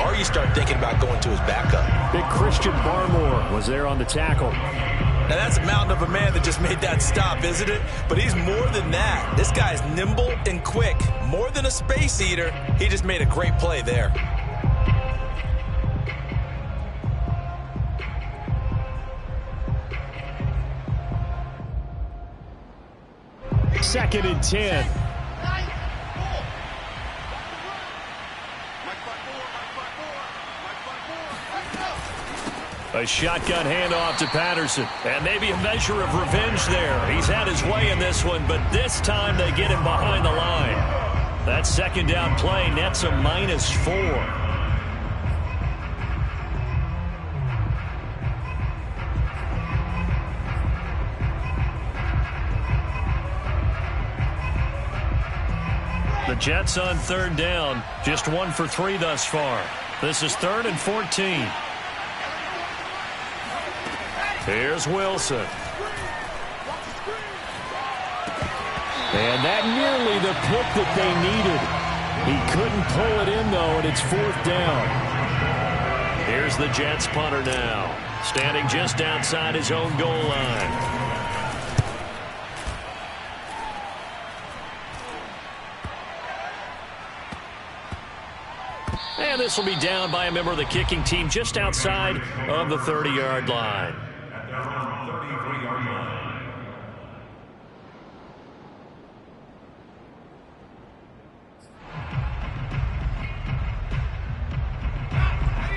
or you start thinking about going to his backup. Big Christian Barmore was there on the tackle. Now, that's a mountain of a man that just made that stop, isn't it? But he's more than that. This guy's nimble and quick. More than a space eater, he just made a great play there. Second and 10. A shotgun handoff to Patterson. And maybe a measure of revenge there. He's had his way in this one, but this time they get him behind the line. That 2nd down play nets a -4. The Jets on 3rd down, just 1 for 3 thus far. This is 3rd and 14. Here's Wilson. And that nearly the pick that they needed. He couldn't pull it in, though, and it's 4th down. Here's the Jets punter now, standing just outside his own goal line. And this will be down by a member of the kicking team just outside of the 30-yard line.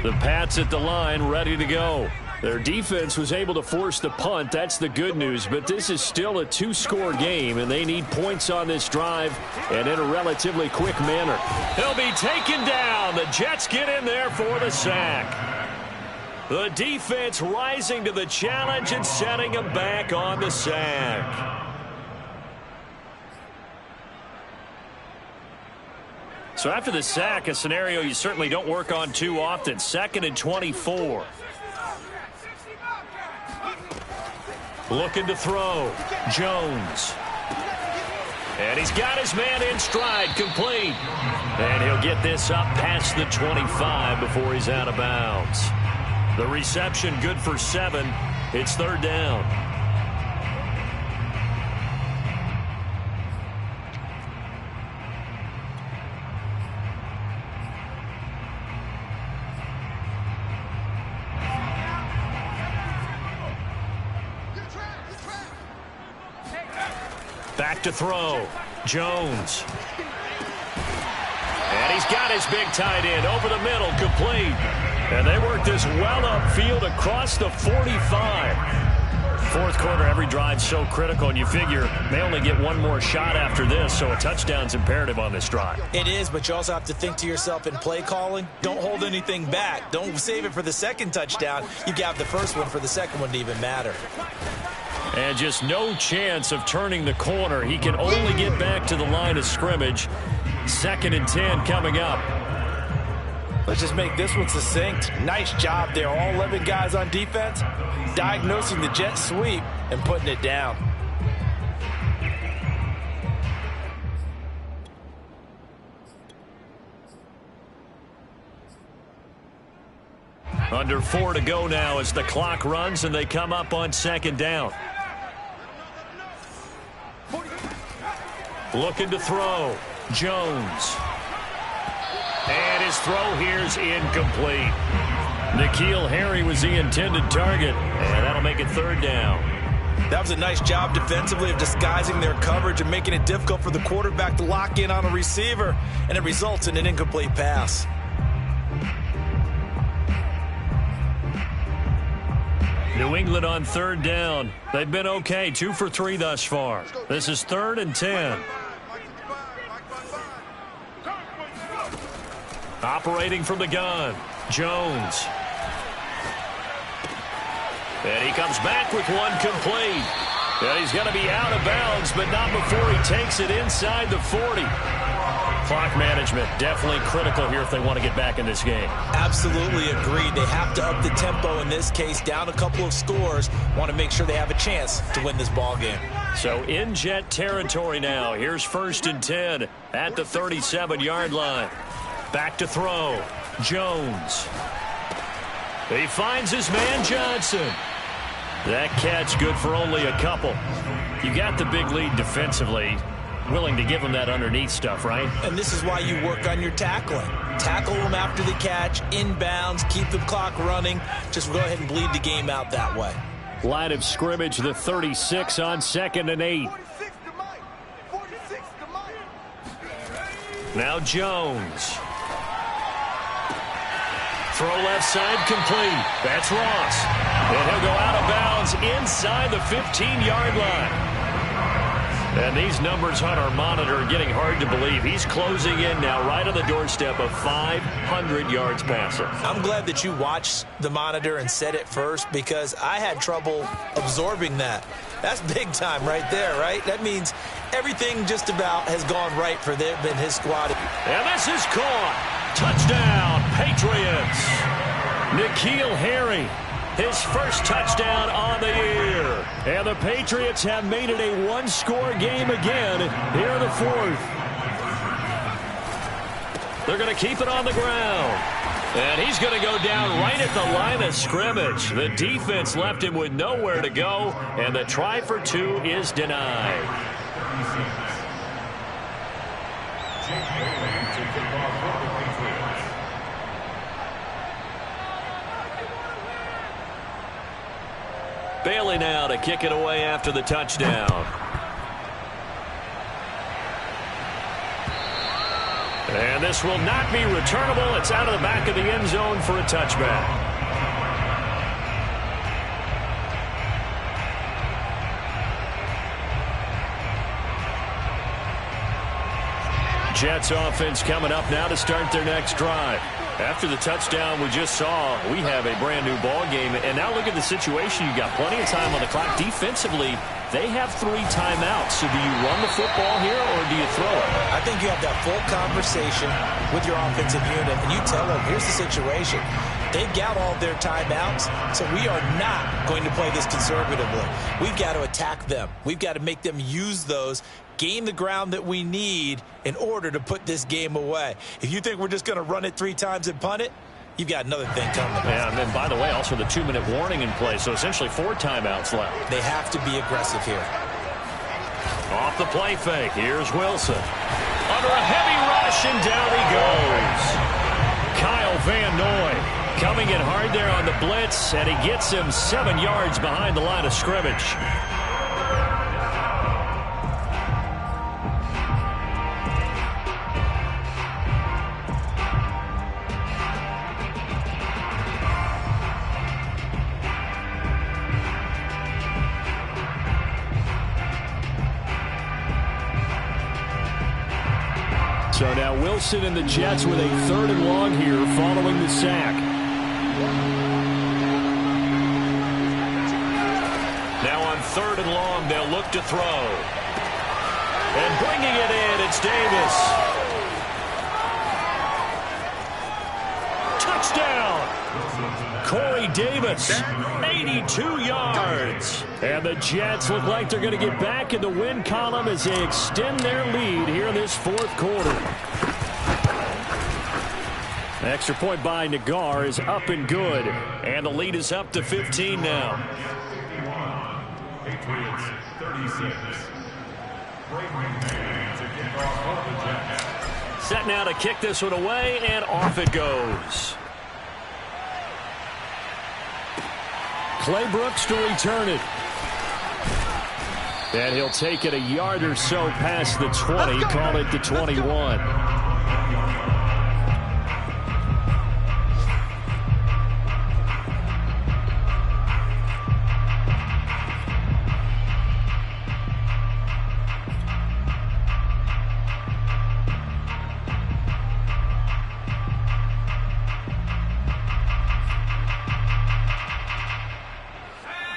The Pats at the line, ready to go. Their defense was able to force the punt. That's the good news. But this is still a 2-score game, and they need points on this drive and in a relatively quick manner. He'll be taken down. The Jets get in there for the sack. The defense rising to the challenge and setting him back on the sack. So after the sack, a scenario you certainly don't work on too often. 2nd and 24. Looking to throw. Jones. And he's got his man in stride, complete. And he'll get this up past the 25 before he's out of bounds. The reception good for 7. It's 3rd down. Back to throw. Jones. And he's got his big tight end over the middle, complete. And they work this well upfield across the 45. 4th quarter, every drive's so critical, and you figure they only get one more shot after this, so a touchdown's imperative on this drive. It is, but you also have to think to yourself in play calling, don't hold anything back. Don't save it for the 2nd touchdown. You have the 1st one for the 2nd one to even matter. And just no chance of turning the corner. He can only get back to the line of scrimmage. 2nd and 10 coming up. Let's just make this one succinct. Nice job there. All 11 guys on defense diagnosing the jet sweep and putting it down. Under 4 to go now as the clock runs and they come up on 2nd down. Looking to throw. Jones. And his throw here's incomplete. N'Keal Harry was the intended target, and that'll make it 3rd down. That was a nice job defensively of disguising their coverage and making it difficult for the quarterback to lock in on a receiver, and it results in an incomplete pass. New England on 3rd down. They've been okay, 2 for 3 thus far. This is 3rd and 10. Operating from the gun, Jones. And he comes back with one complete. And he's going to be out of bounds, but not before he takes it inside the 40. Clock management definitely critical here if they want to get back in this game. Absolutely agreed. They have to up the tempo in this case, down a couple of scores. Want to make sure they have a chance to win this ball game. So in jet territory now. Here's 1st and 10 at the 37-yard line. Back to throw. Jones. He finds his man Johnson. That catch good for only a couple. You got the big lead defensively. Willing to give him that underneath stuff, right? And this is why you work on your tackling. Tackle them after the catch, inbounds, keep the clock running. Just go ahead and bleed the game out that way. Line of scrimmage, the 36 on 2nd and 8. Now Jones. Throw left side complete. That's Ross. And he'll go out of bounds inside the 15-yard line. And these numbers on our monitor are getting hard to believe. He's closing in now right on the doorstep of 500 yards passing. I'm glad that you watched the monitor and said it first because I had trouble absorbing that. That's big time right there, right? That means everything just about has gone right for them and his squad. And this is caught. Touchdown, Patriots. N'Keal Harry, his first touchdown on the year. And the Patriots have made it a one-score game again here in the 4th. They're going to keep it on the ground. And he's going to go down right at the line of scrimmage. The defense left him with nowhere to go, and the try for 2 is denied. Bailey now to kick it away after the touchdown. And this will not be returnable. It's out of the back of the end zone for a touchback. Jets offense coming up now to start their next drive. After the touchdown we just saw, we have a brand new ball game. And now look at the situation. You got plenty of time on the clock. Defensively, they have 3 timeouts. So do you run the football here or do you throw it? I think you have that full conversation with your offensive unit, and you tell them, here's the situation. They've got all their timeouts, so we are not going to play this conservatively. We've got to attack them. We've got to make them use those, gain the ground that we need in order to put this game away. If you think we're just going to run it 3 times and punt it, you've got another thing coming. Yeah, and then, by the way, also the 2-minute warning in play, so essentially 4 timeouts left. They have to be aggressive here. Off the play fake, here's Wilson. Under a heavy rush, and down he goes. Kyle Van Noy coming in hard there on the blitz, and he gets him 7 yards behind the line of scrimmage. So now Wilson and the Jets with a 3rd and long here following the sack. Now on 3rd and long, they'll look to throw. And bringing it in, it's Davis. Touchdown! Corey Davis, 82 yards. And the Jets look like they're going to get back in the win column as they extend their lead here in this 4th quarter. The extra point by Nagar is up and good. And the lead is up to 15 now. Patriots 36. Set now to kick this one away, and off it goes. Clay Brooks to return it. And he'll take it a yard or so past the 20, call it the 21.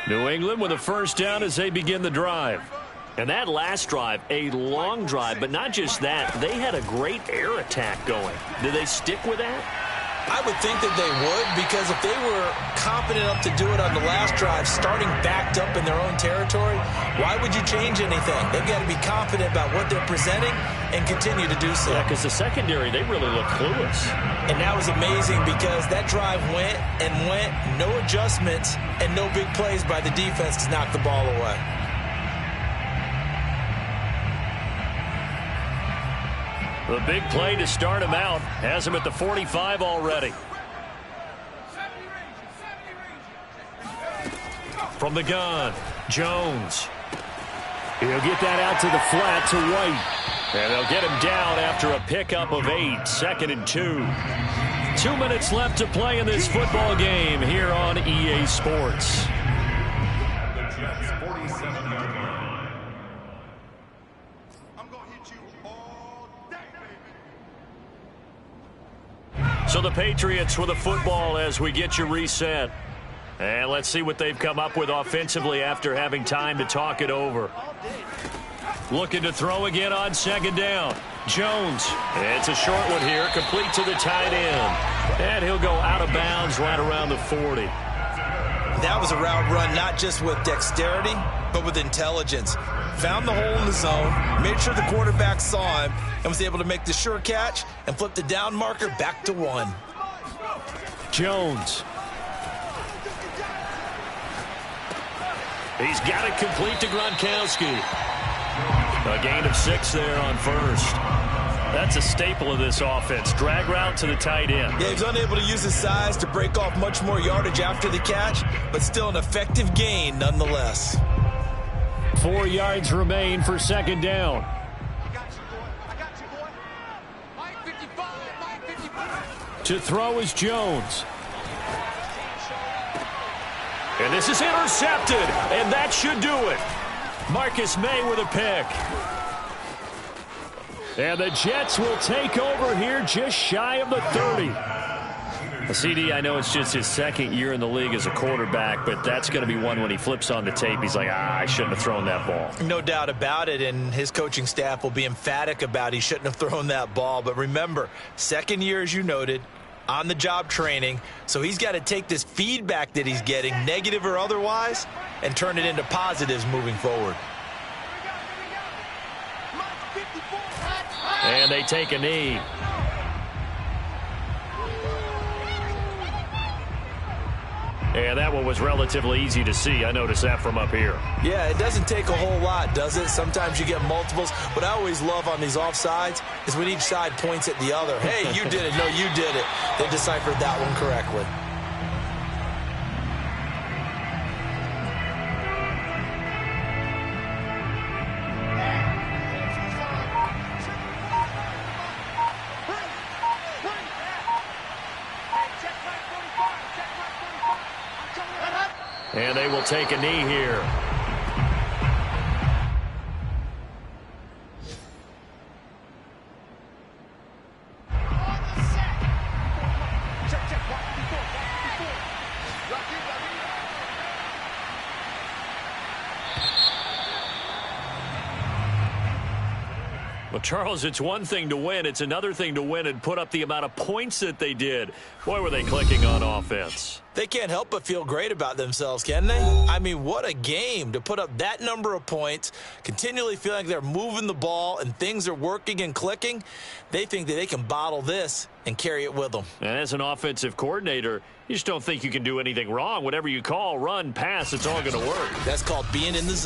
New England with a first down as they begin the drive. And that last drive, a long drive, but not just that. They had a great air attack going. Did they stick with that? I would think that they would, because if they were confident enough to do it on the last drive, starting backed up in their own territory, why would you change anything? They've got to be confident about what they're presenting and continue to do so. Yeah, because the secondary, they really look clueless. And that was amazing because that drive went and went, no adjustments, and no big plays by the defense to knock the ball away. The big play to start him out has him at the 45 already. From the gun, Jones. He'll get that out to the flat to White. And they'll get him down after a pickup of 8, 2nd and 2. 2 minutes left to play in this football game here on EA Sports. The Jets 47-yard line. I'm going to hit you all day, baby. So the Patriots with the football as we get you reset. And let's see what they've come up with offensively after having time to talk it over. Looking to throw again on 2nd down. Jones. It's a short one here, complete to the tight end. And he'll go out of bounds right around the 40. That was a route run not just with dexterity, but with intelligence. Found the hole in the zone, made sure the quarterback saw him, and was able to make the sure catch and flip the down marker back to 1. Jones. He's got it complete to Gronkowski. A gain of 6 there on first. That's a staple of this offense. Drag route to the tight end. Yeah, he's unable to use his size to break off much more yardage after the catch, but still an effective gain nonetheless. 4 yards remain for 2nd down. I got you, boy. I got you, boy. Mike 55, Mike 55. To throw is Jones. And this is intercepted, and that should do it. Marcus May with a pick. And the Jets will take over here just shy of the 30. CD, I know it's just his second year in the league as a quarterback, but that's going to be one when he flips on the tape. He's like, I shouldn't have thrown that ball. No doubt about it, and his coaching staff will be emphatic about he shouldn't have thrown that ball. But remember, second year, as you noted, on-the-job training, so he's got to take this feedback that he's getting, negative or otherwise, and turn it into positives moving forward. And they take a knee. And that one was relatively easy to see. I noticed that from up here. Yeah, it doesn't take a whole lot, does it? Sometimes you get multiples. What I always love on these offsides is when each side points at the other. Hey, you did it. No, you did it. They deciphered that one correctly. And they will take a knee here. Well, Charles, it's one thing to win. It's another thing to win and put up the amount of points that they did. Boy, were they clicking on offense. They can't help but feel great about themselves, can they? I mean, what a game to put up that number of points, continually feeling like they're moving the ball and things are working and clicking. They think that they can bottle this and carry it with them. And as an offensive coordinator, you just don't think you can do anything wrong. Whatever you call, run, pass, it's all going to work. That's called being in the zone.